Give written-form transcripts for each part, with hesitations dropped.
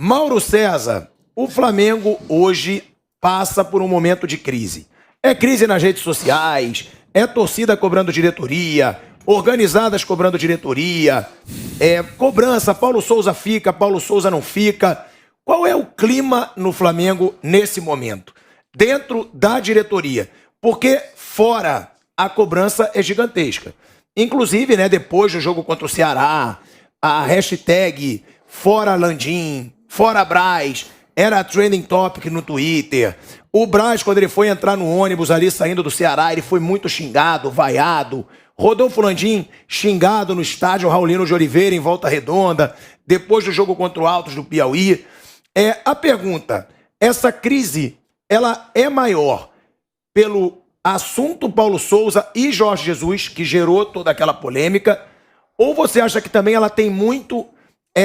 Mauro César, o Flamengo hoje passa por um momento de crise. É crise nas redes sociais, é torcida cobrando diretoria, organizadas cobrando diretoria, cobrança, Paulo Souza fica, Paulo Souza não fica. Qual é o clima no Flamengo nesse momento? Dentro da diretoria. Porque fora a cobrança é gigantesca. Inclusive, né, depois do jogo contra o Ceará, a hashtag Fora Landim, Fora Braz, era trending topic no Twitter. O Braz, quando ele foi entrar no ônibus ali saindo do Ceará, ele foi muito xingado, vaiado. Rodolfo Landim xingado no estádio Raulino de Oliveira, em Volta Redonda, depois do jogo contra o Altos do Piauí. A pergunta, essa crise, ela é maior pelo assunto Paulo Souza e Jorge Jesus, que gerou toda aquela polêmica, ou você acha que também ela tem muito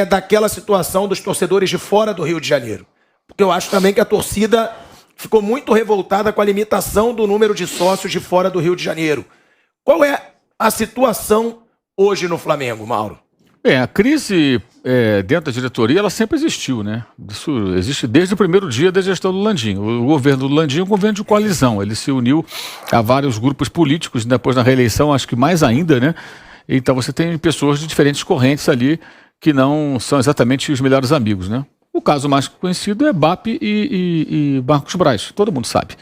daquela situação dos torcedores de fora do Rio de Janeiro? Porque eu acho também que a torcida ficou muito revoltada com a limitação do número de sócios de fora do Rio de Janeiro. Qual é a situação hoje no Flamengo, Mauro? Bem, a crise dentro da diretoria, ela sempre existiu, né? Isso existe desde o primeiro dia da gestão do Landim. O governo do Landim é um governo de coalizão. Ele se uniu a vários grupos políticos, depois na reeleição, acho que mais ainda, né? Então você tem pessoas de diferentes correntes ali que não são exatamente os melhores amigos, né? O caso mais conhecido é BAP e Marcos Braz, todo mundo sabe.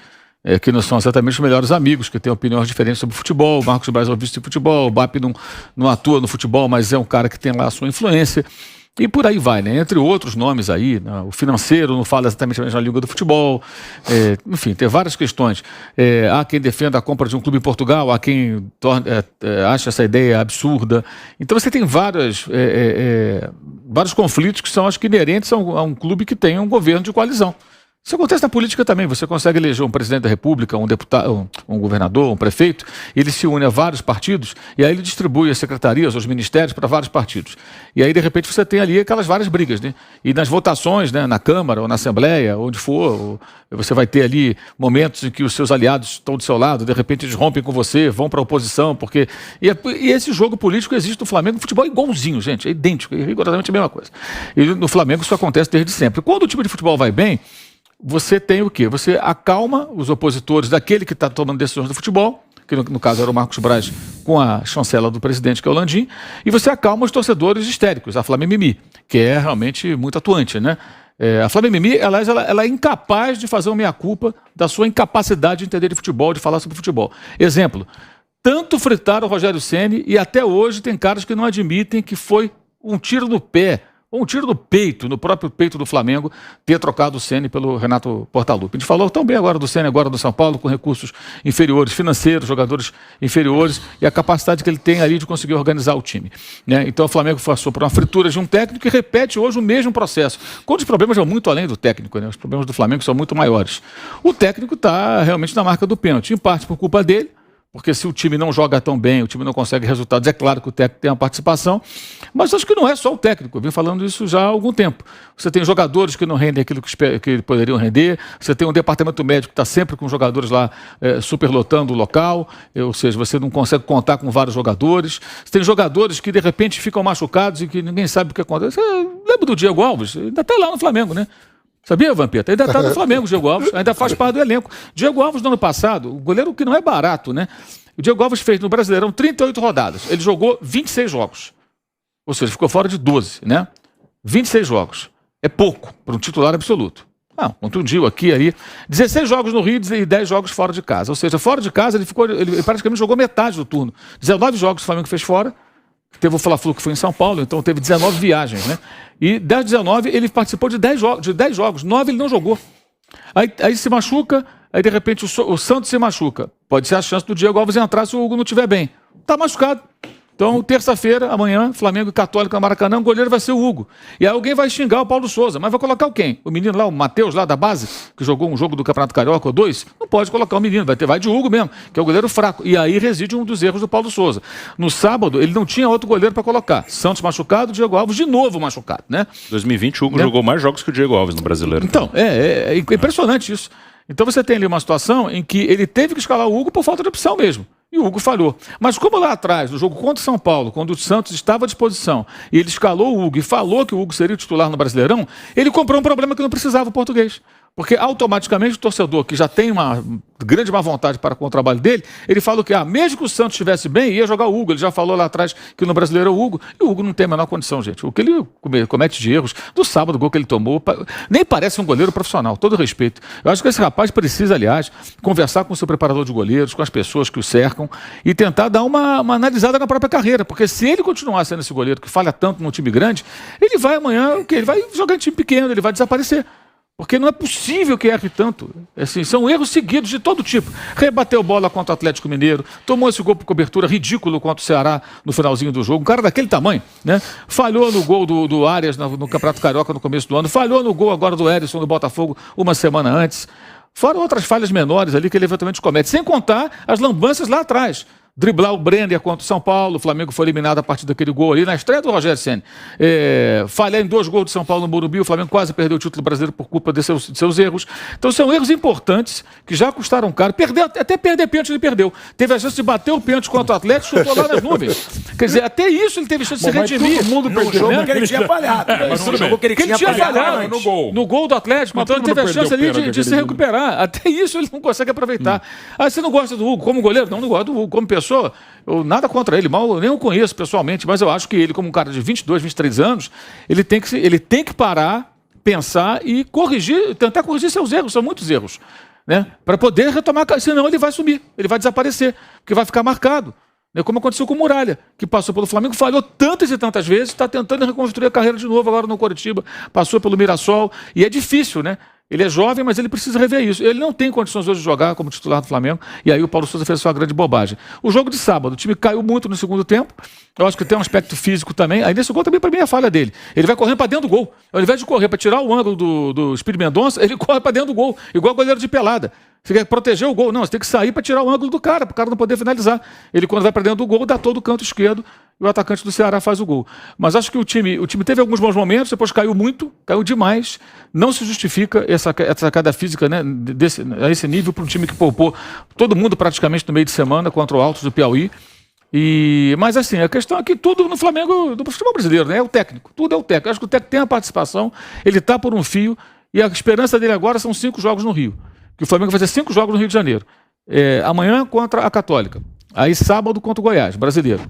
Que não são exatamente os melhores amigos, que têm opiniões diferentes sobre futebol. O Marcos Braz é um vice de futebol, o BAP não atua no futebol, mas é um cara que tem lá a sua influência. E por aí vai, né? Entre outros nomes aí, né? O financeiro não fala exatamente a mesma língua do futebol. Enfim, tem várias questões. Há quem defenda a compra de um clube em Portugal, há quem acha essa ideia absurda. Então você tem vários conflitos que são, acho que, inerentes a um clube que tem um governo de coalizão. Isso acontece na política também. Você consegue eleger um presidente da República, um deputado, um governador, um prefeito, ele se une a vários partidos e aí ele distribui as secretarias, os ministérios para vários partidos. E aí, de repente, você tem ali aquelas várias brigas, né? E nas votações, né, na Câmara ou na Assembleia, onde for, você vai ter ali momentos em que os seus aliados estão do seu lado, de repente eles rompem com você, vão para a oposição, porque... E esse jogo político existe no Flamengo, no futebol é igualzinho, gente, é idêntico, é rigorosamente a mesma coisa. E no Flamengo isso acontece desde sempre. Quando o time de futebol vai bem, você tem o quê? Você acalma os opositores daquele que está tomando decisões do futebol, que no caso era o Marcos Braz com a chancela do presidente, que é o Landim, e você acalma os torcedores histéricos, a Flamengo Mimi, que é realmente muito atuante, né? A Flamengo Mimi, aliás, ela é incapaz de fazer uma meia-culpa da sua incapacidade de entender de futebol, de falar sobre futebol. Exemplo, tanto fritaram o Rogério Ceni e até hoje tem caras que não admitem que foi um tiro no pé, ou um tiro no peito, no próprio peito do Flamengo, ter trocado o Ceni pelo Renato Portaluppi. A gente falou tão bem agora do Ceni, agora do São Paulo, com recursos inferiores, financeiros, jogadores inferiores, e a capacidade que ele tem ali de conseguir organizar o time, né? Então o Flamengo passou por uma fritura de um técnico que repete hoje o mesmo processo. Quando os problemas vão muito além do técnico, né? Os problemas do Flamengo são muito maiores. O técnico está realmente na marca do pênalti, em parte por culpa dele, porque se o time não joga tão bem, o time não consegue resultados, é claro que o técnico tem uma participação, mas acho que não é só o técnico, eu venho falando isso já há algum tempo. Você tem jogadores que não rendem aquilo que poderiam render, você tem um departamento médico que está sempre com jogadores lá superlotando o local, ou seja, você não consegue contar com vários jogadores, você tem jogadores que de repente ficam machucados e que ninguém sabe o que acontece. Você lembra do Diego Alves? Ainda está lá no Flamengo, né? Sabia, Vampeta? Ainda está no Flamengo, o Diego Alves, ainda faz parte do elenco. Diego Alves, no ano passado, o goleiro que não é barato, né? O Diego Alves fez no Brasileirão 38 rodadas. Ele jogou 26 jogos. Ou seja, ficou fora de 12, né? 26 jogos. É pouco para um titular absoluto. Contundiu aqui, aí. 16 jogos no Rio e 10 jogos fora de casa. Ou seja, fora de casa ele praticamente jogou metade do turno. 19 jogos o Flamengo fez fora. Teve o Fla-Flu que foi em São Paulo, então teve 19 viagens, né? E das 19 ele participou de 10 jogos, 9 ele não jogou. Aí se machuca, aí de repente o Santos se machuca. Pode ser a chance do Diego Alves entrar se o Hugo não estiver bem. Tá machucado. Então, terça-feira, amanhã, Flamengo e Católica no Maracanã, o goleiro vai ser o Hugo. E aí alguém vai xingar o Paulo Souza, mas vai colocar o quem? O menino lá, o Matheus, lá da base, que jogou um jogo do Campeonato Carioca ou 2? Não pode colocar o menino, vai de Hugo mesmo, que é o goleiro fraco. E aí reside um dos erros do Paulo Souza. No sábado, ele não tinha outro goleiro para colocar. Santos machucado, Diego Alves de novo machucado, né? 2020, o Hugo jogou mais jogos que o Diego Alves no Brasileiro. Então, é impressionante isso. Então você tem ali uma situação em que ele teve que escalar o Hugo por falta de opção mesmo. e o Hugo falhou. Mas como lá atrás, no jogo contra o São Paulo, quando o Santos estava à disposição, e ele escalou o Hugo e falou que o Hugo seria o titular no Brasileirão, ele comprou um problema que não precisava o português. Porque automaticamente o torcedor que já tem uma grande má vontade para com o trabalho dele, ele fala que mesmo que o Santos estivesse bem, ia jogar o Hugo. Ele já falou lá atrás que no Brasileiro é o Hugo, e o Hugo não tem a menor condição, gente. O que ele comete de erros, do sábado, o gol que ele tomou, nem parece um goleiro profissional, todo respeito. Eu acho que esse rapaz precisa, aliás, conversar com o seu preparador de goleiros, com as pessoas que o cercam, e tentar dar uma analisada na própria carreira, porque se ele continuar sendo esse goleiro que falha tanto num time grande, ele vai amanhã, ele vai jogar em time pequeno, ele vai desaparecer. Porque não é possível que erre tanto. Assim, são erros seguidos de todo tipo. Rebateu bola contra o Atlético Mineiro, tomou esse gol por cobertura ridículo contra o Ceará no finalzinho do jogo. Um cara daquele tamanho, né? Falhou no gol do Arias no Campeonato Carioca no começo do ano. Falhou no gol agora do Erisson do Botafogo uma semana antes. Fora outras falhas menores ali que ele eventualmente comete. Sem contar as lambanças lá atrás. Driblar o Brenner contra o São Paulo, o Flamengo foi eliminado a partir daquele gol ali, na estreia do Rogério Ceni. Falhar em 2 gols de São Paulo no Morumbi, o Flamengo quase perdeu o título brasileiro por culpa de seus erros. Então são erros importantes que já custaram caro. Até perder pênalti ele perdeu. Teve a chance de bater o pênalti contra o Atlético, chutou lá nas nuvens. Quer dizer, até isso ele teve chance de se redimir. Todo mundo perdeu, né? Porque ele tinha falhado. Mas no jogo que ele tinha falhado no gol do Atlético, então ele teve a chance ali de se recuperar. Até isso ele não consegue aproveitar. Você não gosta do Hugo como goleiro? Não gosto do Hugo. Como pessoa, eu nada contra ele, mal, eu nem o conheço pessoalmente, mas eu acho que ele, como um cara de 22, 23 anos, ele tem que parar, pensar e tentar corrigir seus erros, são muitos erros, né? Para poder retomar, senão ele vai sumir, ele vai desaparecer, porque vai ficar marcado. Como aconteceu com o Muralha, que passou pelo Flamengo, falhou tantas e tantas vezes, está tentando reconstruir a carreira de novo agora no Coritiba, passou pelo Mirassol, e é difícil, né? Ele é jovem, mas ele precisa rever isso. Ele não tem condições hoje de jogar como titular do Flamengo, e aí o Paulo Sousa fez sua grande bobagem. O jogo de sábado, o time caiu muito no segundo tempo, eu acho que tem um aspecto físico também, aí nesse gol também para mim é falha dele. Ele vai correndo para dentro do gol, ao invés de correr para tirar o ângulo do Espírito Mendonça, ele corre para dentro do gol, igual goleiro de pelada. Você quer proteger o gol? Não, você tem que sair para tirar o ângulo do cara, para o cara não poder finalizar. Ele, quando vai para dentro do gol, dá todo o canto esquerdo e o atacante do Ceará faz o gol. Mas acho que o time teve alguns bons momentos, depois caiu muito, caiu demais. Não se justifica essa queda física, né, a esse nível para um time que poupou todo mundo praticamente no meio de semana contra o Altos do Piauí. Mas assim, a questão é que tudo no Flamengo, do futebol brasileiro, né, é o técnico. Tudo é o técnico. Acho que o técnico tem a participação, ele está por um fio e a esperança dele agora são 5 jogos no Rio. Que o Flamengo vai fazer 5 jogos no Rio de Janeiro. Amanhã contra a Católica. Aí sábado contra o Goiás, brasileiro.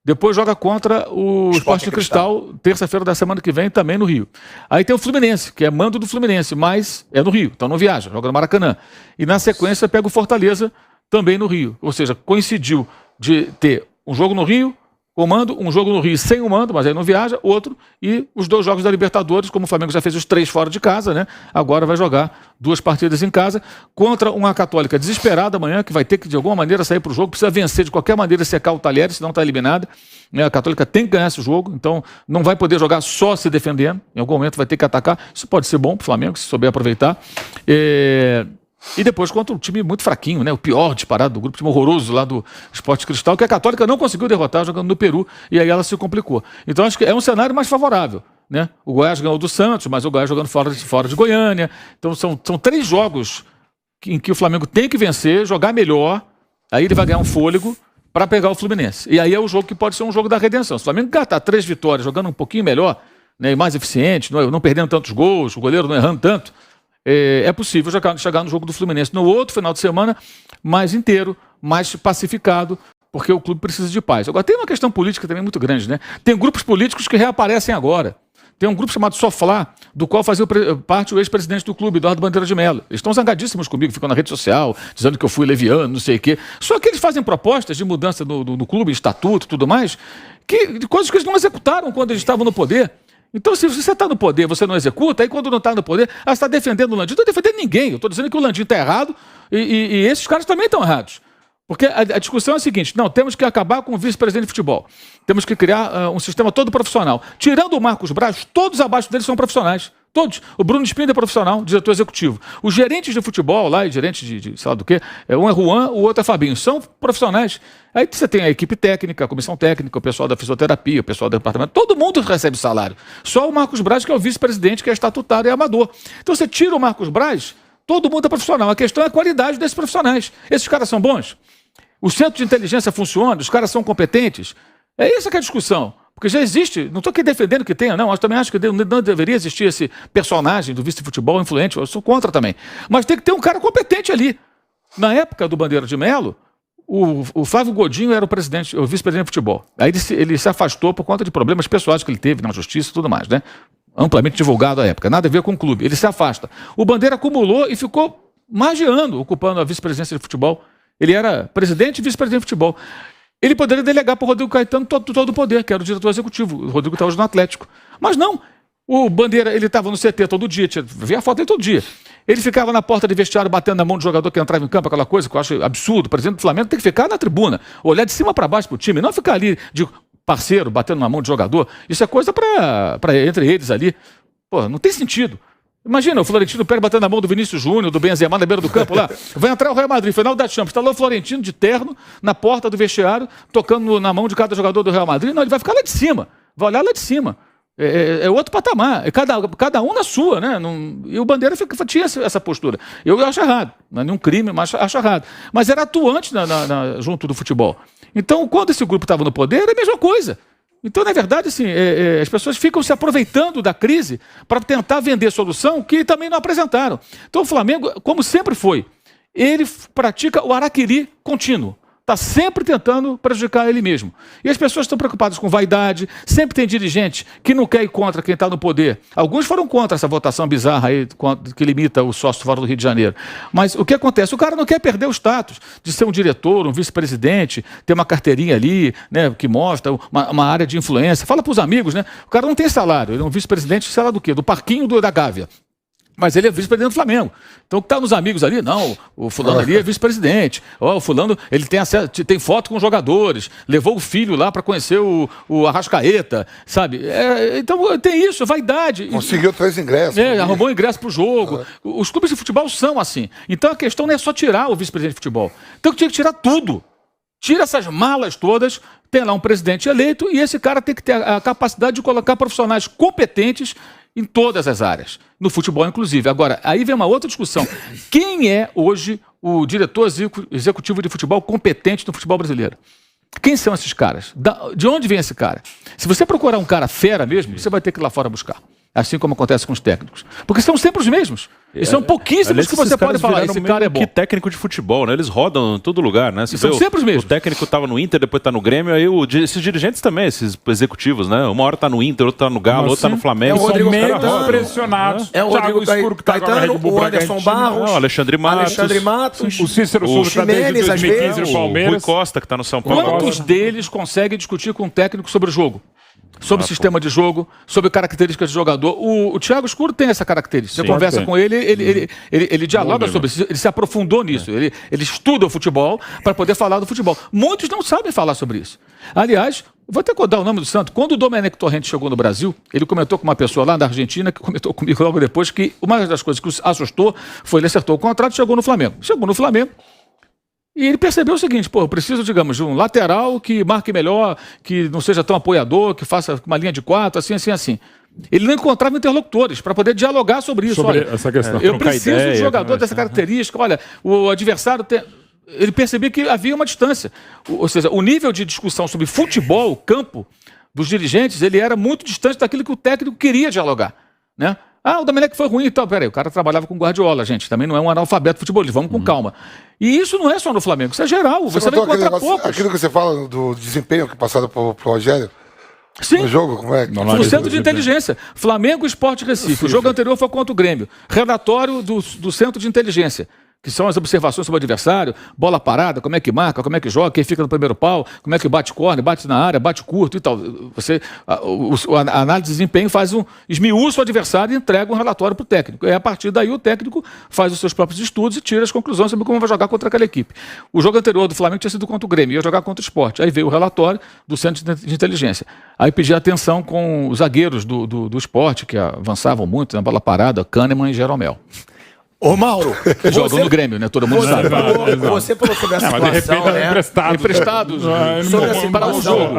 Depois joga contra o Sport Cristal, terça-feira da semana que vem, também no Rio. Aí tem o Fluminense, que é mando do Fluminense, mas é no Rio, então não viaja, joga no Maracanã. E na sequência pega o Fortaleza, também no Rio. Ou seja, coincidiu de ter um jogo no Rio, com mando, um jogo no Rio sem o mando, mas aí não viaja, outro, e os 2 jogos da Libertadores, como o Flamengo já fez os 3 fora de casa, né? Agora vai jogar 2 partidas em casa, contra uma Católica desesperada amanhã, que vai ter que de alguma maneira sair para o jogo, precisa vencer de qualquer maneira, secar o Talheres, senão está eliminada. A Católica tem que ganhar esse jogo, então não vai poder jogar só se defendendo, em algum momento vai ter que atacar, isso pode ser bom para o Flamengo, se souber aproveitar. E depois contra um time muito fraquinho, né? O pior disparado do grupo, time horroroso lá do Sport Cristal, que a Católica não conseguiu derrotar jogando no Peru, e aí ela se complicou. Então acho que é um cenário mais favorável, né? O Goiás ganhou do Santos, mas o Goiás jogando fora de Goiânia. Então são 3 jogos em que o Flamengo tem que vencer, jogar melhor, aí ele vai ganhar um fôlego para pegar o Fluminense. E aí é o jogo que pode ser um jogo da redenção. Se o Flamengo gastar 3 vitórias jogando um pouquinho melhor, né, e mais eficiente, não perdendo tantos gols, o goleiro não errando tanto, é possível chegar no jogo do Fluminense no outro final de semana mais inteiro, mais pacificado, porque o clube precisa de paz. Agora, tem uma questão política também muito grande, né? Tem grupos políticos que reaparecem agora. Tem um grupo chamado Soflá, do qual fazia parte o ex-presidente do clube, Eduardo Bandeira de Mello. Eles estão zangadíssimos comigo, ficam na rede social, dizendo que eu fui leviano, não sei o quê. Só que eles fazem propostas de mudança no clube, estatuto e tudo mais, de coisas que eles não executaram quando eles estavam no poder. Então, se você está no poder, você não executa, aí quando não está no poder, você está defendendo o Landim. Não estou defendendo ninguém, eu estou dizendo que o Landim está errado e esses caras também estão errados. Porque a discussão é a seguinte, não, temos que acabar com o vice-presidente de futebol. Temos que criar um sistema todo profissional. Tirando o Marcos Braz, todos abaixo dele são profissionais. Todos. O Bruno Espíndola é profissional, diretor executivo. Os gerentes de futebol lá, e gerentes de sei lá do quê, um é Juan, o outro é Fabinho. São profissionais. Aí você tem a equipe técnica, a comissão técnica, o pessoal da fisioterapia, o pessoal do departamento. Todo mundo recebe salário. Só o Marcos Braz, que é o vice-presidente, que é estatutário e amador. Então você tira o Marcos Braz, todo mundo é profissional. A questão é a qualidade desses profissionais. Esses caras são bons? O centro de inteligência funciona, os caras são competentes. É isso que é a discussão. Porque já existe, não estou aqui defendendo que tenha, não. Eu também acho que não deveria existir esse personagem do vice-futebol influente. Eu sou contra também. Mas tem que ter um cara competente ali. Na época do Bandeira de Melo, o Flávio Godinho era o vice-presidente de futebol. Aí ele se afastou por conta de problemas pessoais que ele teve na justiça e tudo mais, né? Amplamente divulgado à época. Nada a ver com o clube. Ele se afasta. O Bandeira acumulou e ficou mais de ano ocupando a vice-presidência de futebol. Ele era presidente e vice-presidente de futebol. Ele poderia delegar para o Rodrigo Caetano todo o poder, que era o diretor executivo. O Rodrigo está hoje no Atlético. Mas não. O Bandeira, ele estava no CT todo dia, via a foto dele todo dia. Ele ficava na porta de vestiário batendo na mão do jogador que entrava em campo, aquela coisa que eu acho absurdo. O presidente do Flamengo tem que ficar na tribuna, olhar de cima para baixo para o time, não ficar ali de parceiro, batendo na mão de jogador. Isso é coisa para entre eles ali. Pô, não tem sentido. Imagina o Florentino Pérez batendo na mão do Vinícius Júnior, do Benzema na beira do campo lá. Vai entrar o Real Madrid, final da Champions. Está lá o Florentino de terno, na porta do vestiário, tocando na mão de cada jogador do Real Madrid. Não, ele vai ficar lá de cima. Vai olhar lá de cima. É outro patamar. É cada um na sua, né? E o Bandeira tinha essa postura. Eu acho errado. Não é nenhum crime, mas acho errado. Mas era atuante junto do futebol. Então, quando esse grupo estava no poder, era a mesma coisa. Então, na verdade, assim, as pessoas ficam se aproveitando da crise para tentar vender solução que também não apresentaram. Então, o Flamengo, como sempre foi, ele pratica o araquiri contínuo. Está sempre tentando prejudicar ele mesmo. E as pessoas estão preocupadas com vaidade. Sempre tem dirigente que não quer ir contra quem está no poder. Alguns foram contra essa votação bizarra aí que limita o sócio fora do Rio de Janeiro. Mas o que acontece? O cara não quer perder o status de ser um diretor, um vice-presidente, ter uma carteirinha ali, né, que mostra uma área de influência. Fala para os amigos, né? O cara não tem salário. Ele é um vice-presidente, sei lá do quê? Do Parquinho da Gávea. Mas ele é vice-presidente do Flamengo. Então, que tá nos amigos ali, não, o fulano ali é vice-presidente. O fulano, ele tem foto com jogadores, levou o filho lá para conhecer o Arrascaeta, sabe? Então, tem isso, vaidade. Conseguiu 3 ingressos. Arrumou ingresso pro jogo. Os clubes de futebol são assim. Então, a questão não é só tirar o vice-presidente de futebol. Então, tinha que tirar tudo. Tira essas malas todas, tem lá um presidente eleito e esse cara tem que ter a capacidade de colocar profissionais competentes em todas as áreas, no futebol inclusive. Agora, aí vem uma outra discussão. Quem é hoje o diretor executivo de futebol competente no futebol brasileiro? Quem são esses caras? De onde vem esse cara? Se você procurar um cara fera mesmo, você vai ter que ir lá fora buscar. Assim como acontece com os técnicos. Porque são sempre os mesmos. E são pouquíssimos que você pode falar, esse cara é bom. Que técnico de futebol, né? Eles rodam em todo lugar, né? São sempre os mesmos. O técnico estava no Inter, depois está no Grêmio, aí esses dirigentes também, esses executivos, né? Uma hora está no Inter, outra está no Galo, outra está no Flamengo. São meio pressionados. É o Rodrigo Caetano, o Anderson Barros, o Alexandre Matos, o Cícero Souza desde 2015 no Palmeiras. O Rui Costa, que está no São Paulo. Quantos deles conseguem discutir com o técnico sobre o jogo? Sobre o sistema de jogo, sobre características de jogador. O Thiago Escuro tem essa característica. Você conversa com ele, ele dialoga sobre isso, ele se aprofundou nisso. Ele estuda o futebol para poder falar do futebol. Muitos não sabem falar sobre isso. Aliás, vou até dar o nome do santo. Quando o Domenech Torrente chegou no Brasil, ele comentou com uma pessoa lá da Argentina, que comentou comigo logo depois, que uma das coisas que o assustou foi ele acertou o contrato e chegou no Flamengo. Chegou no Flamengo. E ele percebeu o seguinte, eu preciso, digamos, de um lateral que marque melhor, que não seja tão apoiador, que faça uma linha de 4, assim. Ele não encontrava interlocutores para poder dialogar sobre isso. Sobre essa questão. Eu preciso de um jogador dessa característica. Olha, o adversário tem... Ele percebeu que havia uma distância. Ou seja, o nível de discussão sobre futebol, campo, dos dirigentes, ele era muito distante daquilo que o técnico queria dialogar, né? O Domenech foi ruim e tal. Peraí, o cara trabalhava com Guardiola, gente. Também não é um analfabeto futebolista. Vamos com calma. E isso não é só no Flamengo, isso é geral. Você vai encontrar poucos. Aquilo que você fala do desempenho que passado pro Rogério. Sim. No jogo, como é? O centro de inteligência. Flamengo, Sport Recife. O jogo anterior foi contra o Grêmio. Relatório do centro de inteligência, que são as observações sobre o adversário, bola parada, como é que marca, como é que joga, quem fica no primeiro pau, como é que bate corne, bate na área, bate curto e tal. A análise de desempenho esmiuça o adversário e entrega um relatório para o técnico. E a partir daí o técnico faz os seus próprios estudos e tira as conclusões sobre como vai jogar contra aquela equipe. O jogo anterior do Flamengo tinha sido contra o Grêmio, ia jogar contra o Sport. Aí veio o relatório do centro de inteligência. Aí pedi atenção com os zagueiros do Sport, que avançavam muito na bola parada, Kahneman e Jeromel. Ô, Mauro, jogam no Grêmio, né? Todo mundo sabe. Você falou sobre a situação, mas de repente né? emprestados. Emprestados sobre a situação.